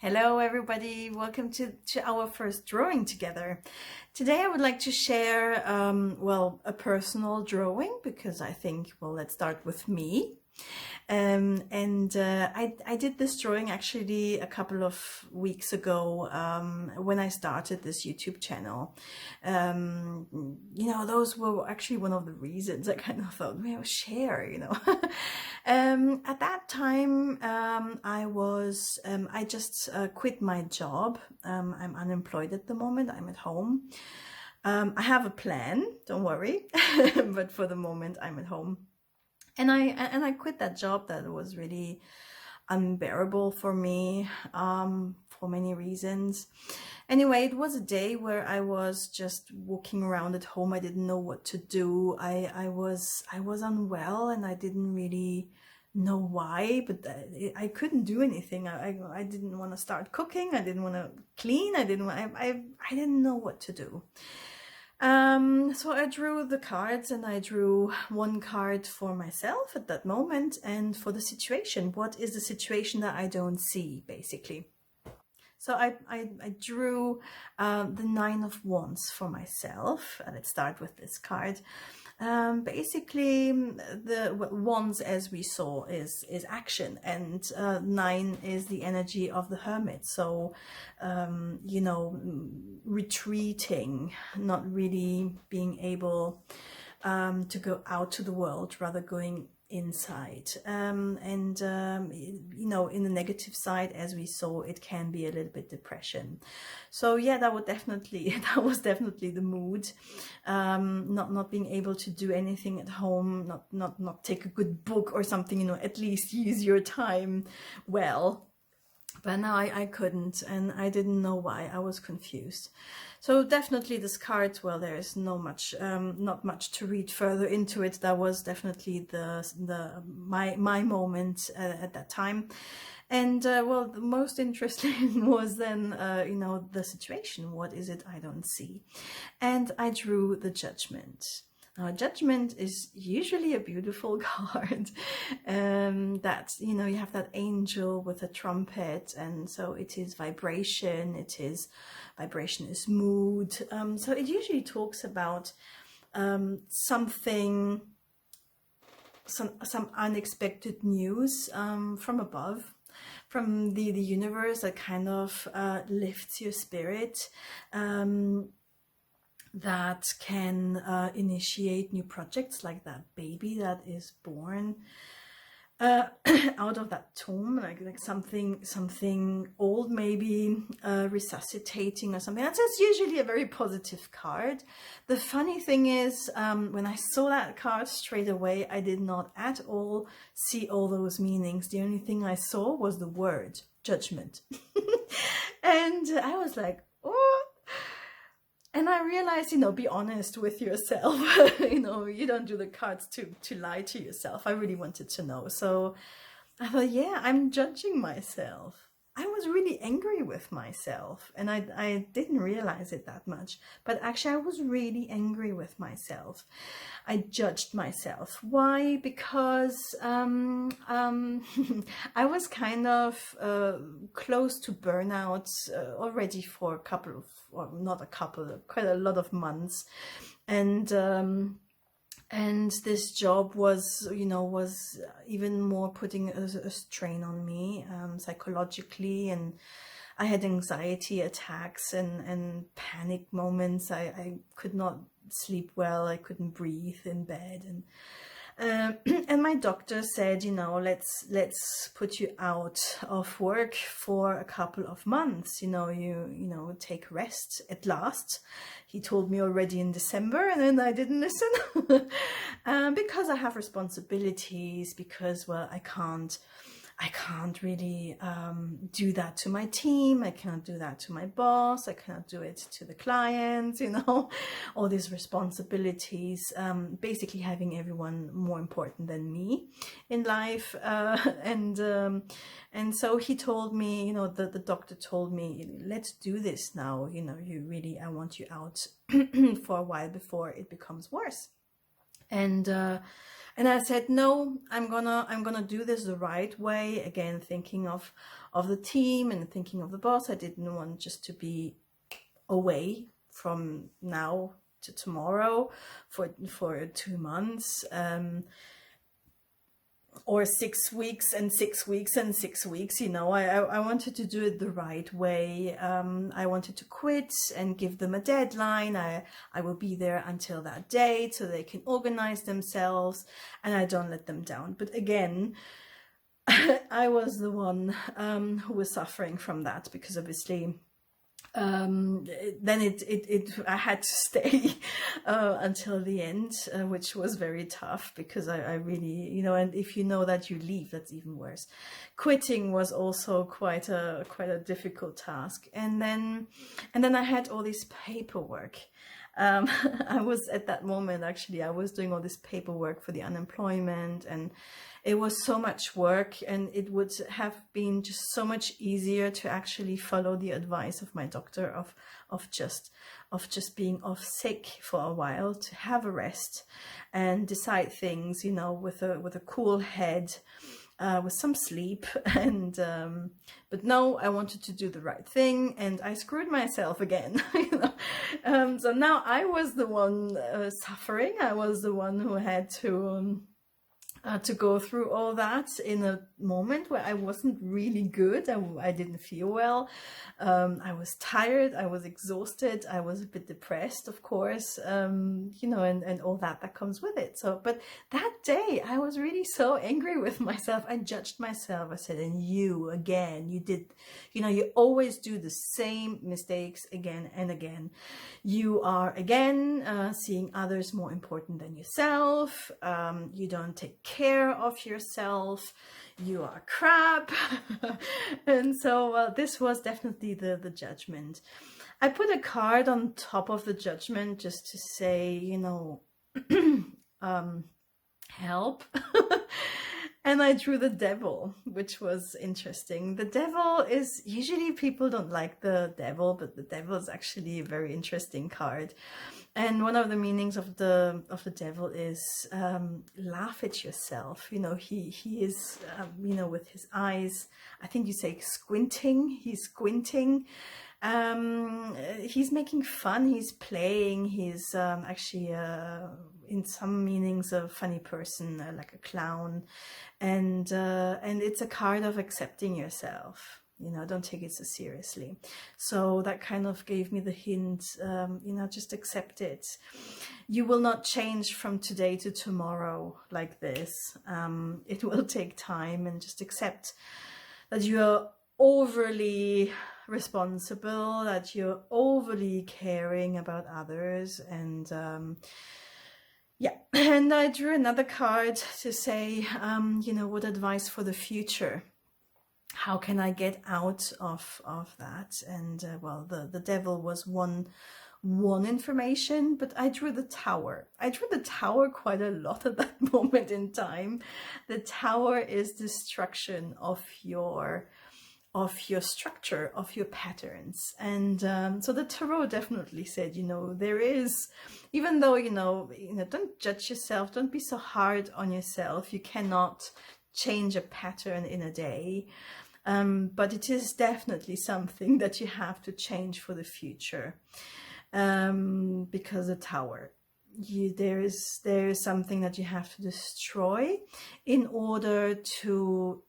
Hello everybody, welcome to our first drawing together. Today I would like to share, a personal drawing because I think, let's start with me. I did this drawing actually a couple of weeks ago when I started this YouTube channel. Those were actually one of the reasons I kind of thought, share. At that time, I just quit my job. I'm unemployed at the moment. I'm at home. I have a plan, don't worry, but for the moment I'm at home. And I quit that job that was really unbearable for me for many reasons. Anyway, it was a day where I was just walking around at home. I didn't know what to do. I was unwell and I didn't really know why, but I couldn't do anything. I didn't want to start cooking. I didn't want to clean. I didn't know what to do. So I drew the cards and I drew one card for myself at that moment and for the situation. What is the situation that I don't see, basically? So I drew the Nine of Wands for myself. Let's start with this card. Basically, the wands, as we saw, is action, and nine is the energy of the hermit. So, retreating, not really being able to go out to the world, rather going inside. In the negative side, as we saw, it can be a little bit depression. So yeah, that was definitely the mood. Not being able to do anything at home, not take a good book or something, at least use your time well. But now I couldn't, and I didn't know why. I was confused. So definitely this card, there is not much to read further into it. That was definitely my moment at that time. And the most interesting was then, the situation. What is it I don't see? And I drew the Judgment. Now, Judgment is usually a beautiful card. That, you have that angel with a trumpet, and so it is vibration. Vibration is mood. So it usually talks about something, some unexpected news from above, from the universe, that kind of lifts your spirit. That can initiate new projects, like that baby that is born out of that tomb, like something old, maybe resuscitating or something. That's usually a very positive card. The funny thing is, when I saw that card straight away, I did not at all see all those meanings. The only thing I saw was the word Judgment. And I was like, oh. And I realized, be honest with yourself. You don't do the cards to lie to yourself. I really wanted to know. So I thought, yeah, I'm judging myself. I was really angry with myself, and I didn't realize it that much. But actually, I was really angry with myself. I judged myself. Why? Because I was kind of close to burnout already for quite a lot of months, and this job was even more putting a strain on me psychologically, and I had anxiety attacks and panic moments. I could not sleep well. I couldn't breathe in bed, and my doctor said, let's put you out of work for a couple of months. You take rest at last. He told me already in December, and then I didn't listen because I have responsibilities. Because I can't really do that to my team. I cannot do that to my boss. I cannot do it to the clients, all these responsibilities, basically having everyone more important than me in life. And so he told me, the doctor told me, let's do this now. I want you out for a while before it becomes worse. And I said, no, I'm gonna do this the right way. Again, thinking of the team and thinking of the boss. I didn't want just to be away from now to tomorrow for 2 months, or 6 weeks and 6 weeks and 6 weeks. I wanted to do it the right way. I wanted to quit and give them a deadline. I will be there until that date so they can organize themselves and I don't let them down. But again, I was the one who was suffering from that, because obviously then I had to stay until the end, which was very tough, because I really, and if you know that you leave, that's even worse. Quitting was also quite a difficult task. And then I had all this paperwork. I was at that moment, actually, I was doing all this paperwork for the unemployment, and it was so much work, and it would have been just so much easier to actually follow the advice of my doctor of just being off sick for a while, to have a rest and decide things, with a cool head, with some sleep. And but no, I wanted to do the right thing, and I screwed myself again. So now I was the one suffering. I was the one who had to go through all that in a moment where I wasn't really good. I didn't feel well. I was tired. I was exhausted. I was a bit depressed, of course, and all that comes with it. So, but that day I was really so angry with myself. I judged myself. I said, and you again, you did, you always do the same mistakes again and again. You are again seeing others more important than yourself. You don't take care of yourself. You are crap. And so this was definitely the judgment. I put a card on top of the judgment just to say, help. And I drew the devil, which was interesting. The devil is, usually people don't like the devil, but the devil is actually a very interesting card. And one of the meanings of the devil is laugh at yourself. He is, with his eyes, I think you say squinting. He's squinting. He's making fun. He's playing. He's actually in some meanings a funny person, like a clown. And it's a card of accepting yourself. Don't take it so seriously. So that kind of gave me the hint, just accept it. You will not change from today to tomorrow like this. It will take time, and just accept that you're overly responsible, that you're overly caring about others. And yeah, and I drew another card to say, what advice for the future? How can I get out of that? And well, the devil was one information, but I drew the tower. I drew the tower quite a lot at that moment in time. The tower is destruction of your structure, of your patterns. And so the tarot definitely said, there is, even though, don't judge yourself, don't be so hard on yourself. You cannot change a pattern in a day. But it is definitely something that you have to change for the future. Because the tower, there is something that you have to destroy in order to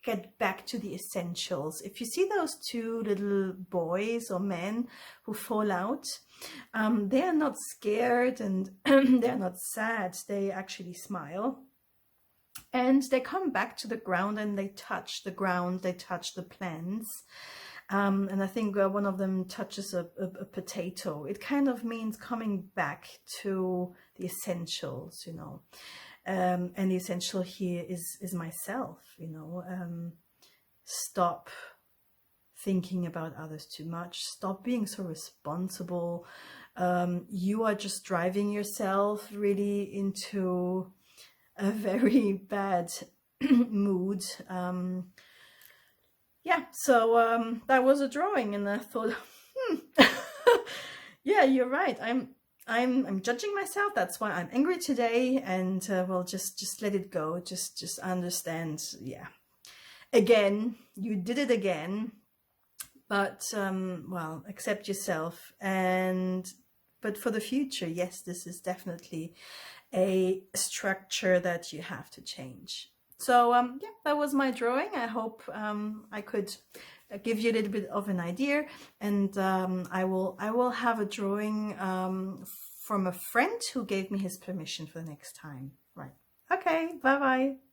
get back to the essentials. If you see those two little boys or men who fall out, they are not scared and they're not sad. They actually smile. And they come back to the ground and they touch the ground, they touch the plants. And I think one of them touches a potato. It kind of means coming back to the essentials, and the essential here is myself, Stop thinking about others too much. Stop being so responsible. You are just driving yourself really into a very bad mood. Yeah, so that was a drawing, and I thought, yeah, you're right. I'm judging myself. That's why I'm angry today, and well, just let it go. Just understand. Yeah, again, you did it again, but well, accept yourself. And but for the future, yes, this is definitely a structure that you have to change. So yeah, that was my drawing. I hope I could give you a little bit of an idea, and I will have a drawing from a friend who gave me his permission for the next time. Right. Okay. Bye bye.